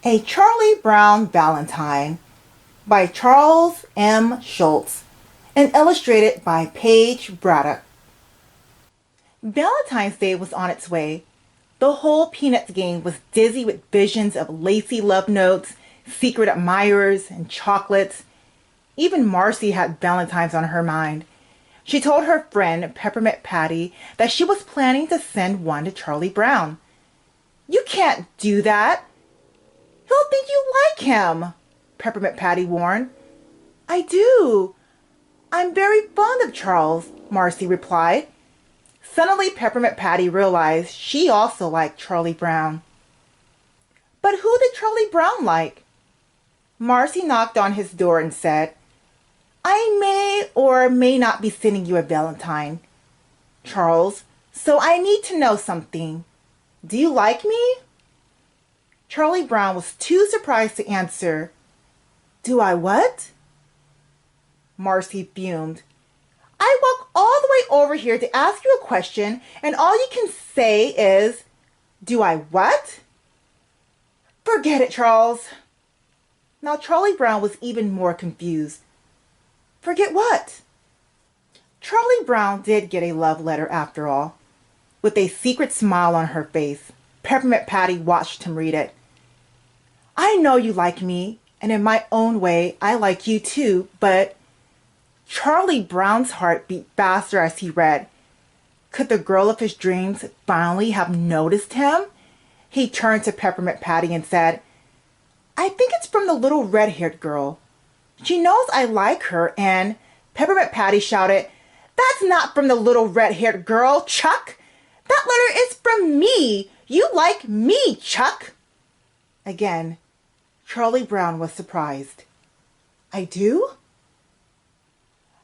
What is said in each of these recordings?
A Charlie Brown Valentine by Charles M. Schultz and illustrated by Paige Braddock. Valentine's Day was on its way. The whole Peanuts gang was dizzy with visions of lacy love notes, secret admirers, and chocolates. Even Marcy had Valentines on her mind. She told her friend Peppermint Patty that she was planning to send one to Charlie Brown. "You can't do that. He'll think you like him," Peppermint Patty warned. "I do. I'm very fond of Charles," Marcy replied. Suddenly, Peppermint Patty realized she also liked Charlie Brown. But who did Charlie Brown like? Marcy knocked on his door and said, "I may or may not be sending you a Valentine, Charles, so I need to know something. Do you like me?" Charlie Brown was too surprised to answer. "Do I what?" Marcy fumed. "I walked all the way over here to ask you a question, and all you can say is, 'Do I what?'" "Forget it, Charles." Now Charlie Brown was even more confused. "Forget what?" Charlie Brown did get a love letter after all. With a secret smile on her face, Peppermint Patty watched him read it. "I know you like me, and in my own way, I like you too, but..." Charlie Brown's heart beat faster as he read. Could the girl of his dreams finally have noticed him? He turned to Peppermint Patty and said, "I think it's from the little red-haired girl. She knows I like her," and Peppermint Patty shouted, "That's not from the little red-haired girl, Chuck! That letter is from me! You like me, Chuck!" Again, Charlie Brown was surprised. "I do?"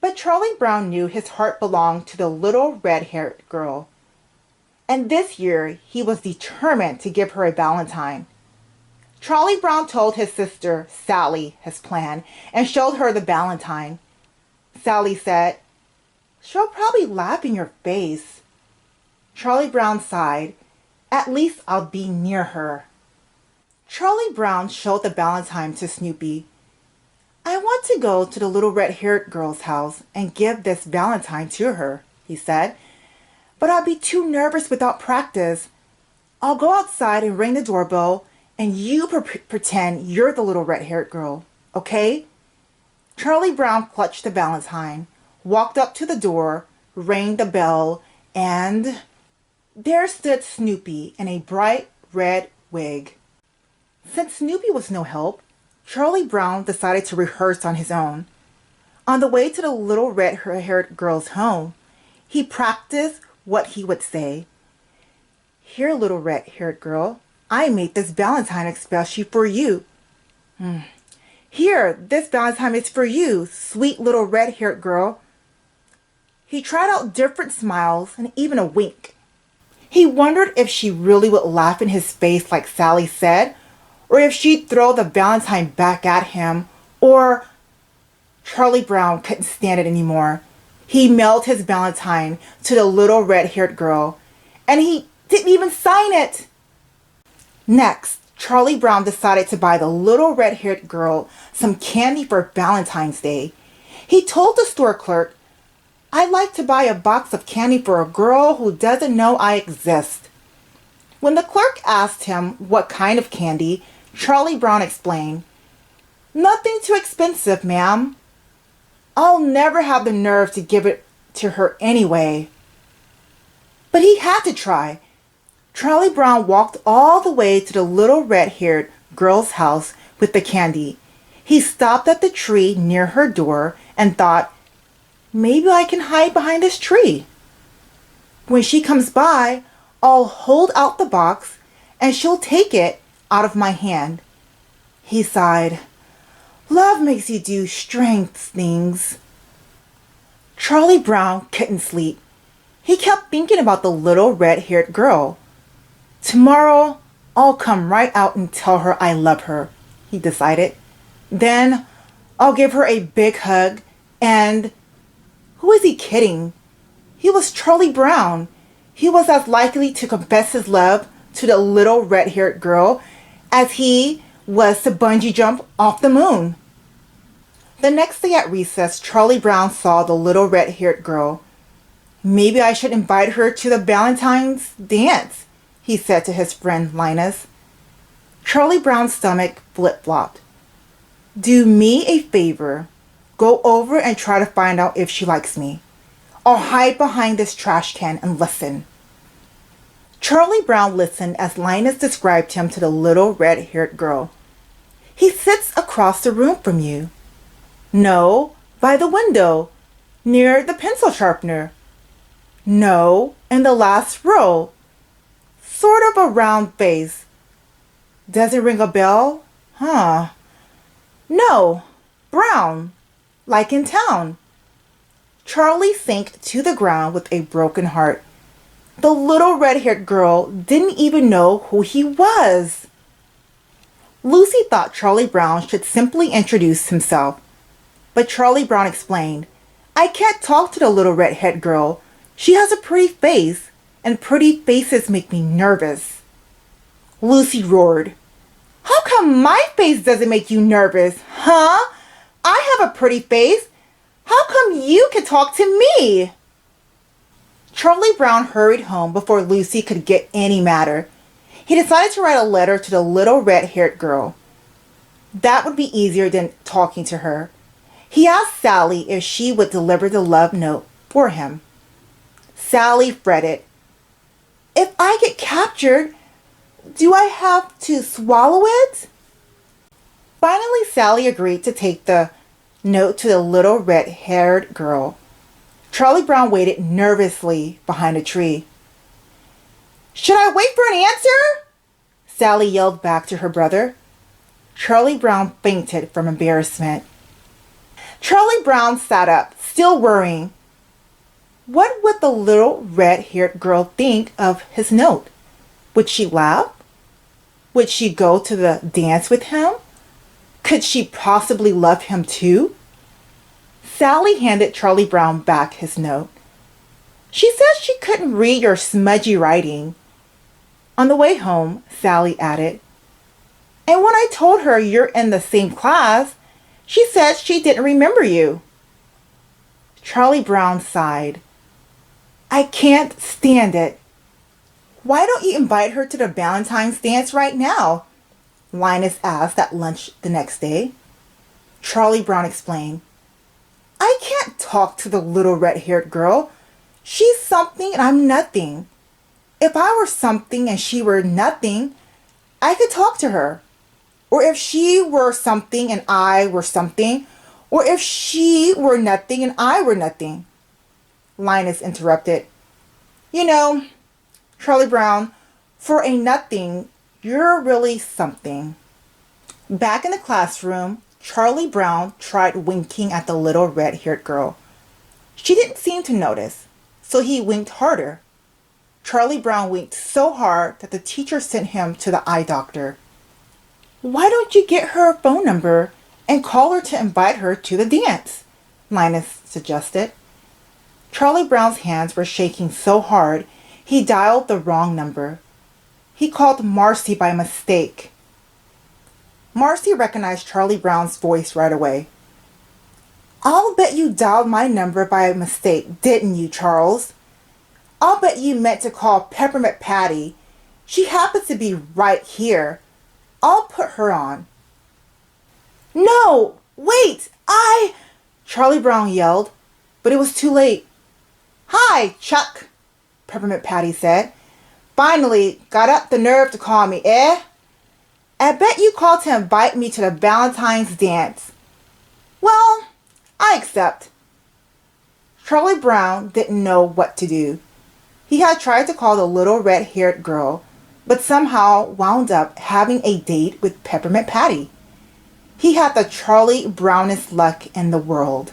But Charlie Brown knew his heart belonged to the little red-haired girl. And this year he was determined to give her a Valentine. Charlie Brown told his sister, Sally, his plan and showed her the Valentine. Sally said, "She'll probably laugh in your face." Charlie Brown sighed. "At least I'll be near her." Charlie Brown showed the Valentine to Snoopy. "I want to go to the little red-haired girl's house and give this Valentine to her," he said. "But I'll be too nervous without practice. I'll go outside and ring the doorbell, and you pretend you're the little red-haired girl, okay?" Charlie Brown clutched the Valentine, walked up to the door, rang the bell, and there stood Snoopy in a bright red wig. Since Snoopy was no help, Charlie Brown decided to rehearse on his own. On the way to the little red-haired girl's home, he practiced what he would say. "Here, little red-haired girl, I made this Valentine especially for you. Here, this Valentine is for you, sweet little red-haired girl." He tried out different smiles and even a wink. He wondered if she really would laugh in his face like Sally said, or if she'd throw the Valentine back at him, or... Charlie Brown couldn't stand it anymore. He mailed his Valentine to the little red-haired girl, and he didn't even sign it. Next, Charlie Brown decided to buy the little red-haired girl some candy for Valentine's Day. He told the store clerk, "I'd like to buy a box of candy for a girl who doesn't know I exist." When the clerk asked him what kind of candy, Charlie Brown explained, "Nothing too expensive, ma'am. I'll never have the nerve to give it to her anyway." But he had to try. Charlie Brown walked all the way to the little red-haired girl's house with the candy. He stopped at the tree near her door and thought, "Maybe I can hide behind this tree. When she comes by, I'll hold out the box and she'll take it out of my hand." He sighed. "Love makes you do strange things." Charlie Brown couldn't sleep. He kept thinking about the little red-haired girl. "Tomorrow, I'll come right out and tell her I love her," he decided. "Then I'll give her a big hug and..." Who is he kidding? He was Charlie Brown. He was as likely to confess his love to the little red-haired girl as he was to bungee jump off the moon. The next day at recess, Charlie Brown saw the little red-haired girl. Maybe I should invite her to the Valentine's dance, he said to his friend Linus. Charlie Brown's stomach flip-flopped. Do me a favor. Go over and try to find out if she likes me. I'll hide behind this trash can and listen. Charlie Brown listened as Linus described him to the little red-haired girl. He sits across the room from you. No, by the window, near the pencil sharpener. No, in the last row. Sort of a round face. Does it ring a bell? Huh. No, brown, like in town. Charlie sank to the ground with a broken heart. The little red-haired girl didn't even know who he was. Lucy thought Charlie Brown should simply introduce himself. But Charlie Brown explained, I can't talk to the little red-haired girl. She has a pretty face, and pretty faces make me nervous. Lucy roared, How come my face doesn't make you nervous, huh? I have a pretty face. How come you can talk to me? Charlie Brown hurried home before Lucy could get any matter. He decided to write a letter to the little red-haired girl. That would be easier than talking to her. He asked Sally if she would deliver the love note for him. Sally fretted. If I get captured, do I have to swallow it? Finally, Sally agreed to take the note to the little red-haired girl. Charlie Brown waited nervously behind a tree. Should I wait for an answer? Sally yelled back to her brother. Charlie Brown fainted from embarrassment. Charlie Brown sat up, still worrying. What would the little red-haired girl think of his note? Would she laugh? Would she go to the dance with him? Could she possibly love him too? Sally handed Charlie Brown back his note. She says she couldn't read your smudgy writing. On the way home, Sally added, And when I told her you're in the same class, she said she didn't remember you. Charlie Brown sighed. I can't stand it. Why don't you invite her to the Valentine's dance right now? Linus asked at lunch the next day. Charlie Brown explained, I can't talk to the little red-haired girl. She's something and I'm nothing. If I were something and she were nothing, I could talk to her. Or if she were something and I were something, or if she were nothing and I were nothing. Linus interrupted. You know, Charlie Brown, for a nothing, you're really something. Back in the classroom, Charlie Brown tried winking at the little red-haired girl. She didn't seem to notice, so he winked harder. Charlie Brown winked so hard that the teacher sent him to the eye doctor. Why don't you get her phone number and call her to invite her to the dance? Linus suggested. Charlie Brown's hands were shaking so hard he dialed the wrong number. He called Marcy by mistake. Marcy recognized Charlie Brown's voice right away. I'll bet you dialed my number by mistake, didn't you, Charles? I'll bet you meant to call Peppermint Patty. She happens to be right here. I'll put her on. No, wait, Charlie Brown yelled, but it was too late. Hi, Chuck, Peppermint Patty said. Finally, got up the nerve to call me, eh? I bet you called to invite me to the Valentine's dance. Well, I accept. Charlie Brown didn't know what to do. He had tried to call the little red-haired girl, but somehow wound up having a date with Peppermint Patty. He had the Charlie Brownest luck in the world.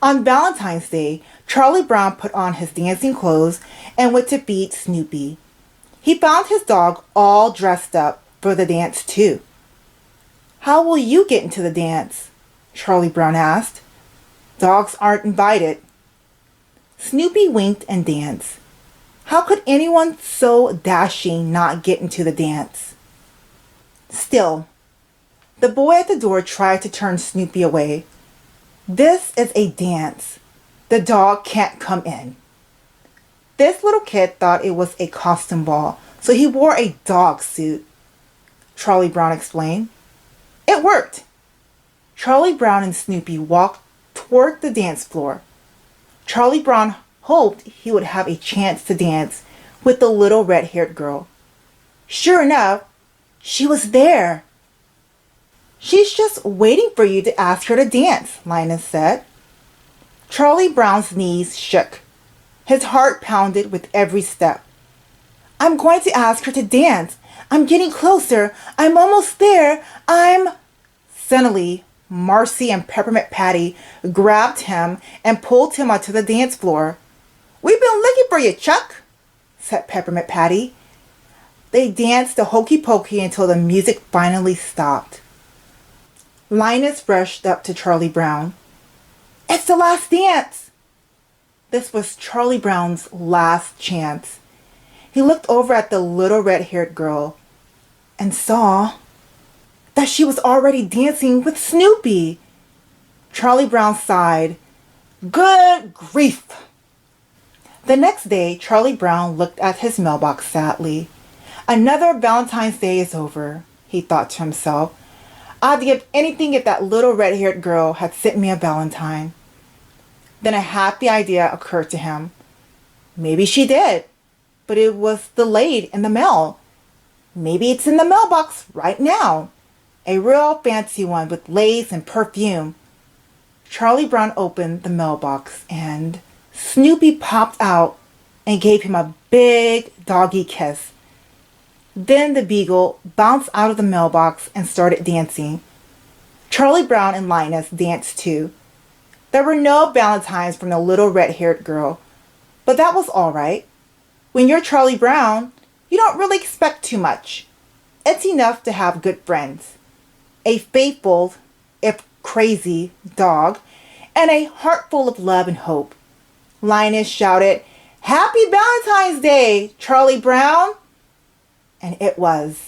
On Valentine's Day, Charlie Brown put on his dancing clothes and went to feed Snoopy. He found his dog all dressed up for the dance too. How will you get into the dance? Charlie Brown asked. Dogs aren't invited. Snoopy winked and danced. How could anyone so dashing not get into the dance? Still, the boy at the door tried to turn Snoopy away. "This is a dance. The dog can't come in." This little kid thought it was a costume ball, so he wore a dog suit. Charlie Brown explained. It worked. Charlie Brown and Snoopy walked toward the dance floor. Charlie Brown hoped he would have a chance to dance with the little red-haired girl. Sure enough, she was there. "She's just waiting for you to ask her to dance," Linus said. Charlie Brown's knees shook. His heart pounded with every step. "I'm going to ask her to dance. I'm getting closer. I'm almost there. Suddenly, Marcy and Peppermint Patty grabbed him and pulled him onto the dance floor. "We've been looking for you, Chuck," said Peppermint Patty. They danced the hokey pokey until the music finally stopped. Linus rushed up to Charlie Brown. "It's the last dance!" This was Charlie Brown's last chance. He looked over at the little red-haired girl and saw that she was already dancing with Snoopy. Charlie Brown sighed. Good grief! The next day, Charlie Brown looked at his mailbox sadly. Another Valentine's Day is over, he thought to himself. I'd give anything if that little red-haired girl had sent me a valentine. Then a happy idea occurred to him. Maybe she did, but it was delayed in the mail. Maybe it's in the mailbox right now. A real fancy one with lace and perfume. Charlie Brown opened the mailbox and Snoopy popped out and gave him a big doggy kiss. Then the beagle bounced out of the mailbox and started dancing. Charlie Brown and Linus danced too. There were no valentines from the little red-haired girl, but that was all right. When you're Charlie Brown, you don't really expect too much. It's enough to have good friends, a faithful, if crazy, dog, and a heart full of love and hope. Linus shouted, "Happy Valentine's Day, Charlie Brown!" And it was.